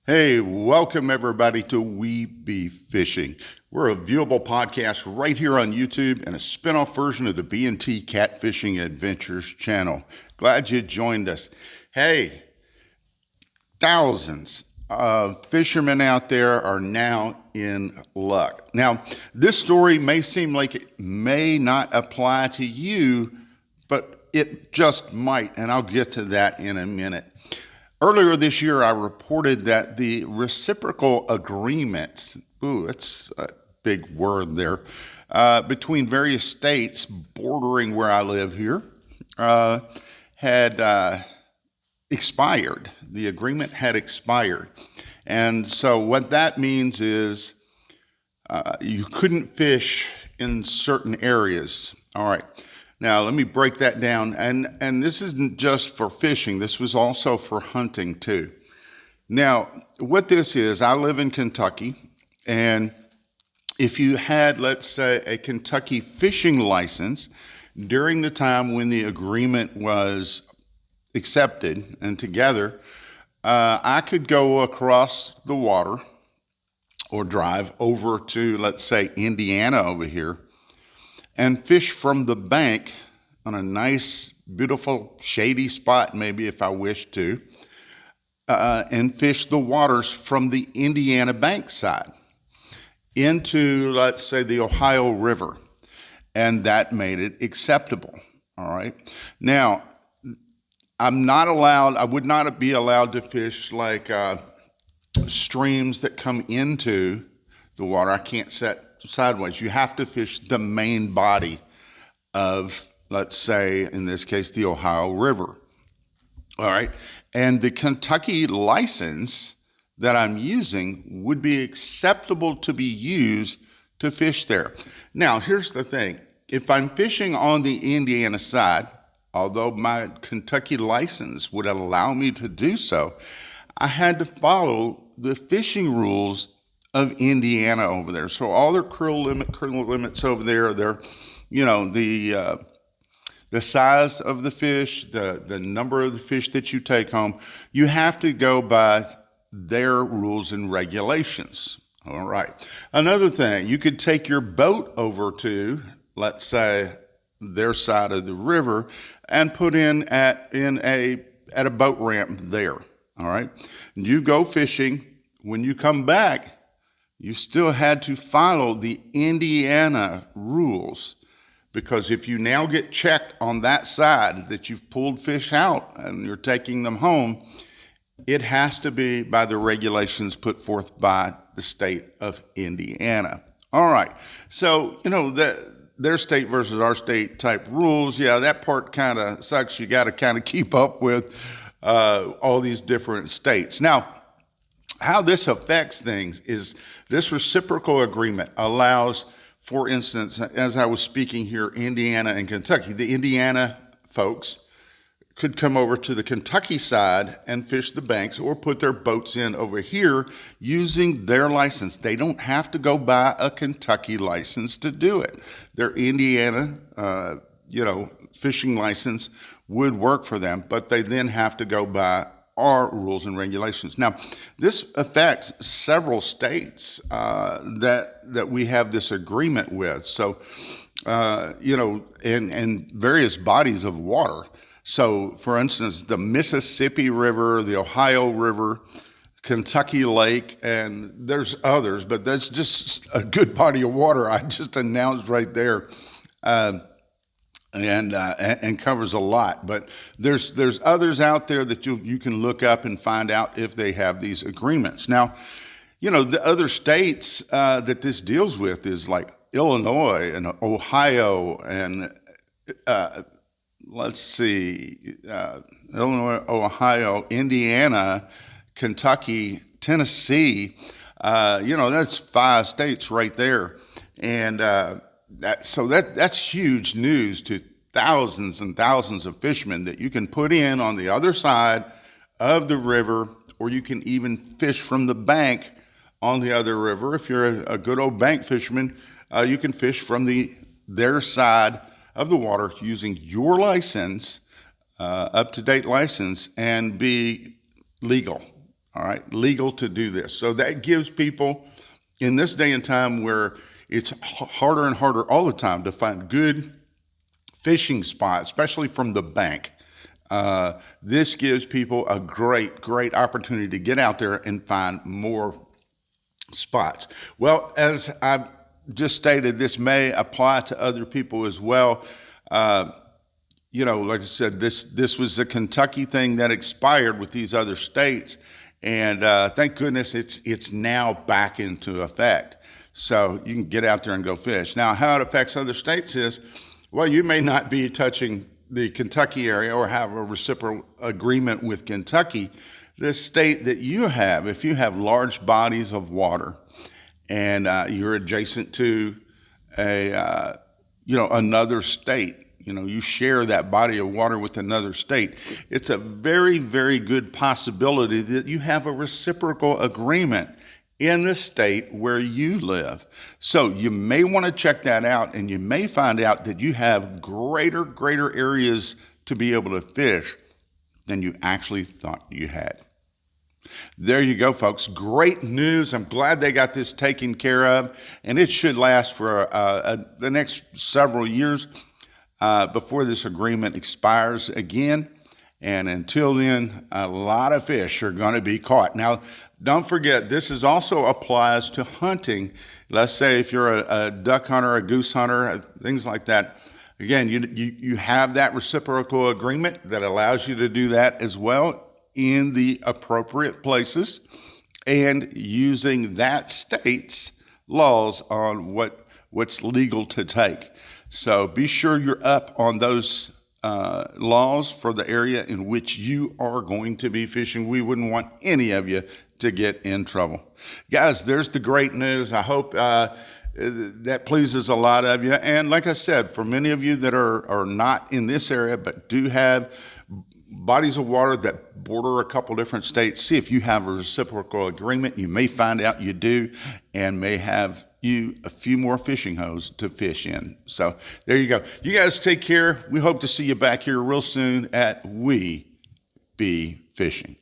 Hey, welcome everybody to We Be Fishing. We're a viewable podcast right here on YouTube and a spin-off version of the B&T Catfishing Adventures channel. Glad you joined us. Hey, thousands of fishermen out there are now in luck. Now, this story may seem like it may not apply to you, but it just might, and I'll get to that in a minute. Earlier this year, I reported that the reciprocal agreements, that's a big word there, between various states bordering where I live here, had expired. The agreement had expired. And so what that means is you couldn't fish in certain areas. All right. Now, let me break that down. And this isn't just for fishing. This was also for hunting, too. Now, what this is, I live in Kentucky. And if you had, let's say, a Kentucky fishing license during the time when the agreement was accepted and together, I could go across the water or drive over to, let's say, Indiana over here and fish from the bank on a nice, beautiful, shady spot, maybe if I wish to, and fish the waters from the Indiana bank side into, let's say, the Ohio River. And that made it acceptable. All right. Now, I would not be allowed to fish like streams that come into the water. I can't set sideways. You have to fish the main body of, let's say, in this case, the Ohio River. All right. And the Kentucky license that I'm using would be acceptable to be used to fish there. Now, here's the thing. If I'm fishing on the Indiana side, although my Kentucky license would allow me to do so, I had to follow the fishing rules of Indiana over there. So all their krill limits over there, the size of the fish, the number of the fish that you take home, you have to go by their rules and regulations. All right. Another thing, you could take your boat over to, let's say, their side of the river and put in at a boat ramp there. All right. You go fishing. When you come back, you still had to follow the Indiana rules, because if you now get checked on that side that you've pulled fish out and you're taking them home, it has to be by the regulations put forth by the state of Indiana. All right. So, their state versus our state type rules, yeah, that part kind of sucks. You got to kind of keep up with all these different states. Now, how this affects things is this reciprocal agreement allows, for instance, as I was speaking here, Indiana and Kentucky, the Indiana folks could come over to the Kentucky side and fish the banks or put their boats in over here using their license. They don't have to go buy a Kentucky license to do it. Their Indiana, fishing license would work for them, but they then have to go by our rules and regulations. Now, this affects several states that we have this agreement with. So, and various bodies of water. So, for instance, the Mississippi River, the Ohio River, Kentucky Lake, and there's others, but that's just a good body of water I just announced right there. And covers a lot. But there's others out there that you can look up and find out if they have these agreements. Now, the other states that this deals with is like Illinois and Ohio and Illinois, Ohio, Indiana, Kentucky, Tennessee. That's 5 states right there. And that's huge news to thousands and thousands of fishermen that you can put in on the other side of the river, or you can even fish from the bank on the other river. If you're a good old bank fisherman, you can fish from their side of the water using your license, up-to-date license, and be legal all right, legal to do this. So that gives people in this day and time where it's harder and harder all the time to find good fishing spots, especially from the bank. This gives people a great opportunity to get out there and find more spots. Well, as I've just stated, this may apply to other people as well. Like I said, this was a Kentucky thing that expired with these other states, and thank goodness it's now back into effect. So you can get out there and go fish. Now, how it affects other states is, well, you may not be touching the Kentucky area or have a reciprocal agreement with Kentucky. The state that you have, if you have large bodies of water and you're adjacent to another state, you share that body of water with another state, it's a very good possibility that you have a reciprocal agreement in the state where you live. So you may want to check that out, and you may find out that you have greater areas to be able to fish than you actually thought you had. There you go, folks. Great news. I'm glad they got this taken care of, and it should last for the next several years before this agreement expires again. And until then, a lot of fish are going to be caught. Now, don't forget, this also applies to hunting. Let's say if you're a duck hunter, a goose hunter, things like that. Again, you have that reciprocal agreement that allows you to do that as well in the appropriate places and using that state's laws on what's legal to take. So be sure you're up on those laws for the area in which you are going to be fishing. We wouldn't want any of you to get in trouble. Guys, there's the great news. I hope that pleases a lot of you. And like I said, for many of you that are not in this area but do have bodies of water that border a couple different states, see if you have a reciprocal agreement. You may find out you do, and may have you a few more fishing holes to fish in. So there you go. You guys take care. We hope to see you back here real soon at We Be Fishing.